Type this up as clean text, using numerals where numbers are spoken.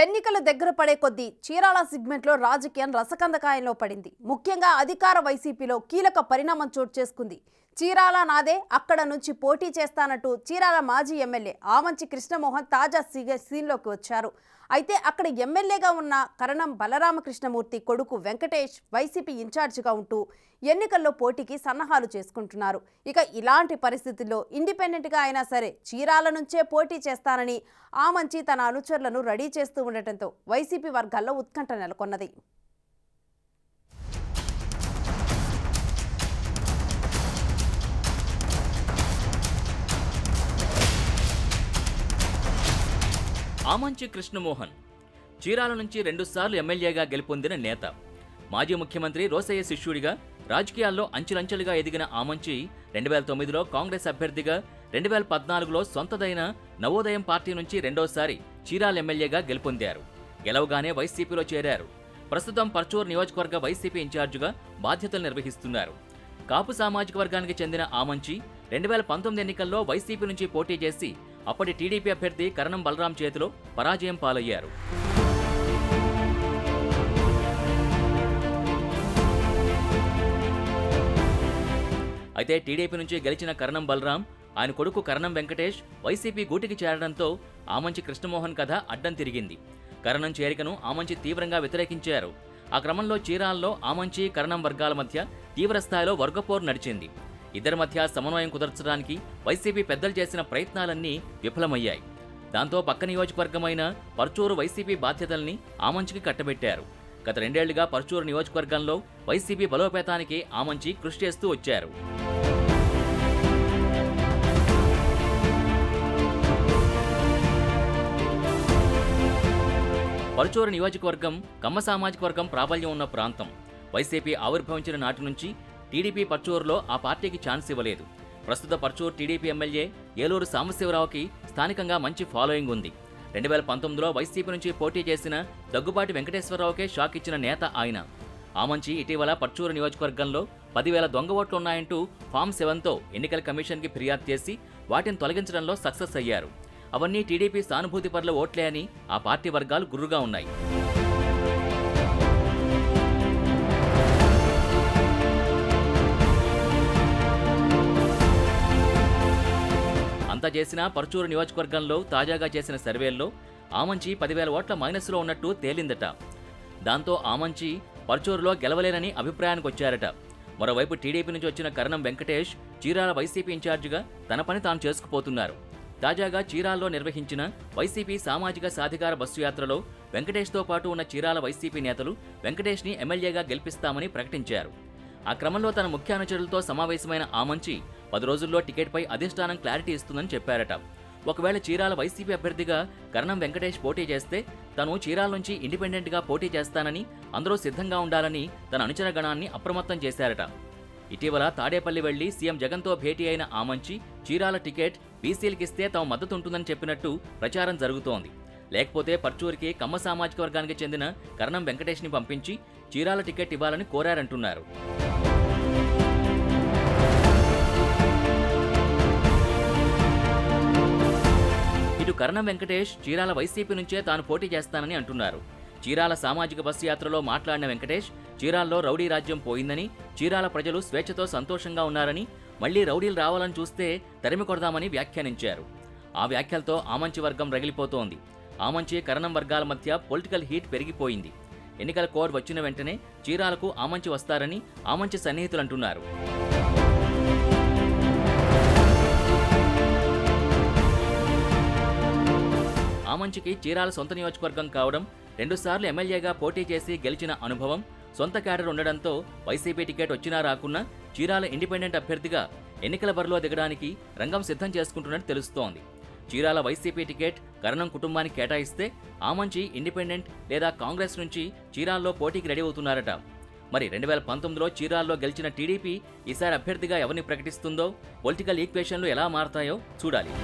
ఎన్నికలు దగ్గర పడే కొద్దీ చీరాల సెగ్మెంట్లో రాజకీయం రసకందకాయంలో పడింది. ముఖ్యంగా అధికార వైసీపీలో కీలక పరిణామం చోటు చేసుకుంది. చీరాల నాదే, అక్కడ నుంచి పోటీ చేస్తానంటూ చీరాల మాజీ ఎమ్మెల్యే ఆమంచి కృష్ణమోహన్ తాజా సీన్లోకి వచ్చారు. అయితే అక్కడ ఎమ్మెల్యేగా ఉన్న కరణం బలరామకృష్ణమూర్తి కొడుకు వెంకటేష్ వైసీపీ ఇన్ఛార్జిగా ఉంటూ ఎన్నికల్లో పోటీకి సన్నాహాలు చేసుకుంటున్నారు. ఇక ఇలాంటి పరిస్థితుల్లో ఇండిపెండెంట్గా అయినా సరే చీరాల నుంచే పోటీ చేస్తానని ఆమంచి తన అనుచరులను రెడీ చేస్తూ ఉండటంతో వైసీపీ వర్గాల్లో ఉత్కంఠ నెలకొన్నది. ఆమంచి కృష్ణమోహన్ చీరాల నుంచి 2 సార్లు ఎమ్మెల్యేగా గెలుపొందిన నేత. మాజీ ముఖ్యమంత్రి రోసయ్య శిష్యుడిగా రాజకీయాల్లో అంచెలంచెలుగా ఎదిగిన ఆమంచి 2009లో కాంగ్రెస్ అభ్యర్థిగా, 2014లో సొంతదైన నవోదయం పార్టీ నుంచి రెండోసారి చీరాల ఎమ్మెల్యేగా గెలుపొందారు. గెలవగానే వైసీపీలో చేరారు. ప్రస్తుతం పర్చూరు నియోజకవర్గ వైసీపీ ఇన్ఛార్జిగా బాధ్యతలు నిర్వహిస్తున్నారు. కాపు సామాజిక వర్గానికి చెందిన ఆమంచి 2019 ఎన్నికల్లో వైసీపీ నుంచి పోటీ చేసి అప్పటి టీడీపీ అభ్యర్థి కరణం బలరాం చేతిలో పరాజయం పాలయ్యారు. అయితే టీడీపీ నుంచి గెలిచిన కరణం బలరాం, ఆయన కొడుకు కరణం వెంకటేష్ వైసీపీ గూటికి చేరడంతో ఆమంచి కృష్ణమోహన్ కథ అడ్డం తిరిగింది. కరణం చేరికను ఆమంచి తీవ్రంగా వ్యతిరేకించారు. ఆ క్రమంలో చీరాల్లో ఆమంచి కరణం వర్గాల మధ్య తీవ్రస్థాయిలో వర్గపోరు నడిచింది. ఇద్దరి మధ్య సమన్వయం కుదర్చడానికి వైసీపీ పెద్దలు చేసిన ప్రయత్నాలన్నీ విఫలమయ్యాయి. దాంతో పక్క నియోజకవర్గమైన పర్చూరు వైసీపీ బాధ్యతల్ని ఆమంచికి కట్టబెట్టారు. గత 2 ఏళ్లుగా పర్చూరు నియోజకవర్గంలో వైసీపీ బలోపేతానికి ఆమంచి కృషి చేస్తూ వచ్చారు. పర్చూరు నియోజకవర్గం కమ్మ సామాజిక వర్గం ప్రాబల్యం ఉన్న ప్రాంతం. వైసీపీ ఆవిర్భవించిన నాటి నుంచి టీడీపీ పర్చూరులో ఆ పార్టీకి ఛాన్స్ ఇవ్వలేదు. ప్రస్తుత పర్చూరు టీడీపీ ఎమ్మెల్యే ఏలూరు సాంబశివరావుకి స్థానికంగా మంచి ఫాలోయింగ్ ఉంది. 2019లో వైసీపీ నుంచి పోటీ చేసిన దగ్గుబాటి వెంకటేశ్వరరావుకే షాక్ ఇచ్చిన నేత ఆయన. ఆమంచి ఇటీవల పర్చూరు నియోజకవర్గంలో 10,000 దొంగ ఓట్లు ఉన్నాయంటూ ఫామ్ 7తో ఎన్నికల కమిషన్కి ఫిర్యాదు చేసి వాటిని తొలగించడంలో సక్సెస్ అయ్యారు. అవన్నీ టీడీపీ సానుభూతి పరుల ఓట్లే అని ఆ పార్టీ వర్గాలు గుర్రుగా ఉన్నాయి. అంతా చేసిన పర్చూరు నియోజకవర్గంలో తాజాగా చేసిన సర్వేల్లో ఆమంచి 10,000 ఓట్ల మైనస్లో ఉన్నట్టు తేలిందట. దాంతో ఆమంచి పర్చూరులో గెలవలేనని అభిప్రాయానికి వచ్చారట. మరోవైపు టీడీపీ నుంచి వచ్చిన కరణం వెంకటేష్ చీరాల వైసీపీ ఇన్ఛార్జిగా తన పని తాను చేసుకుపోతున్నారు. తాజాగా చీరాల్లో నిర్వహించిన వైసీపీ సామాజిక సాధికార బస్సు యాత్రలో వెంకటేష్తో పాటు ఉన్న చీరాల వైసీపీ నేతలు వెంకటేష్ని ఎమ్మెల్యేగా గెలిపిస్తామని ప్రకటించారు. ఆ క్రమంలో తన ముఖ్య అనుచరులతో సమావేశమైన ఆమంచి 10 రోజుల్లో టికెట్పై అధిష్టానం క్లారిటీ ఇస్తుందని చెప్పారట. ఒకవేళ చీరాల వైసీపీ అభ్యర్థిగా కరణం వెంకటేష్ పోటీ చేస్తే తను చీరాల నుంచి ఇండిపెండెంట్గా పోటీ చేస్తానని, అందరూ సిద్ధంగా ఉండాలని తన అనుచర గణాన్ని అప్రమత్తం చేశారట. ఇటీవల తాడేపల్లి వెళ్లి సీఎం జగన్తో భేటీ అయిన ఆమంచి చీరాల టికెట్ బీసీలకిస్తే తమ మద్దతు ఉంటుందని చెప్పినట్టు ప్రచారం జరుగుతోంది. లేకపోతే పర్చూరికి కమ్మ సామాజిక వర్గానికి చెందిన కరణం వెంకటేష్ని పంపించి చీరాల టికెట్ ఇవ్వాలని కోరారంటున్నారు. ఇటు కరణం వెంకటేష్ చీరాల వైసీపీ నుంచే తాను పోటీ చేస్తానని అంటున్నారు. చీరాల సామాజిక బస్సు యాత్రలో మాట్లాడిన వెంకటేష్ చీరాల్లో రౌడీ రాజ్యం పోయిందని, చీరాల ప్రజలు స్వేచ్ఛతో సంతోషంగా ఉన్నారని, మళ్లీ రౌడీలు రావాలని చూస్తే తరిమి కొడదామని వ్యాఖ్యానించారు. ఆ వ్యాఖ్యలతో ఆమంచి వర్గం రగిలిపోతోంది. ఆమంచి కరణం వర్గాల మధ్య పొలిటికల్ హీట్ పెరిగిపోయింది. ఎన్నికల కోడ్ వచ్చిన వెంటనే చీరాలకు ఆమంచి వస్తారని ఆమంచి సన్నిహితులు అంటున్నారు. ఆమంచికి చీరాల సొంత నియోజకవర్గం కావడం, 2 సార్లు ఎమ్మెల్యేగా పోటీ చేసి గెలిచిన అనుభవం, సొంత క్యాడర్ ఉండడంతో వైసీపీ టికెట్ వచ్చినా రాకున్నా చీరాల ఇండిపెండెంట్ అభ్యర్థిగా ఎన్నికల బరిలో దిగడానికి రంగం సిద్ధం చేసుకుంటున్నట్టు తెలుస్తోంది. చీరాల వైసీపీ టికెట్ కరణం కుటుంబానికి కేటాయిస్తే ఆమంచి ఇండిపెండెంట్ లేదా కాంగ్రెస్ నుంచి చీరాల్లో పోటీకి రెడీ అవుతున్నారట. మరి 2019లో చీరాల్లో గెలిచిన టీడీపీ ఈసారి అభ్యర్థిగా ఎవరిని ప్రకటిస్తుందో, పొలిటికల్ ఈక్వేషన్లు ఎలా మారతాయో చూడాలి.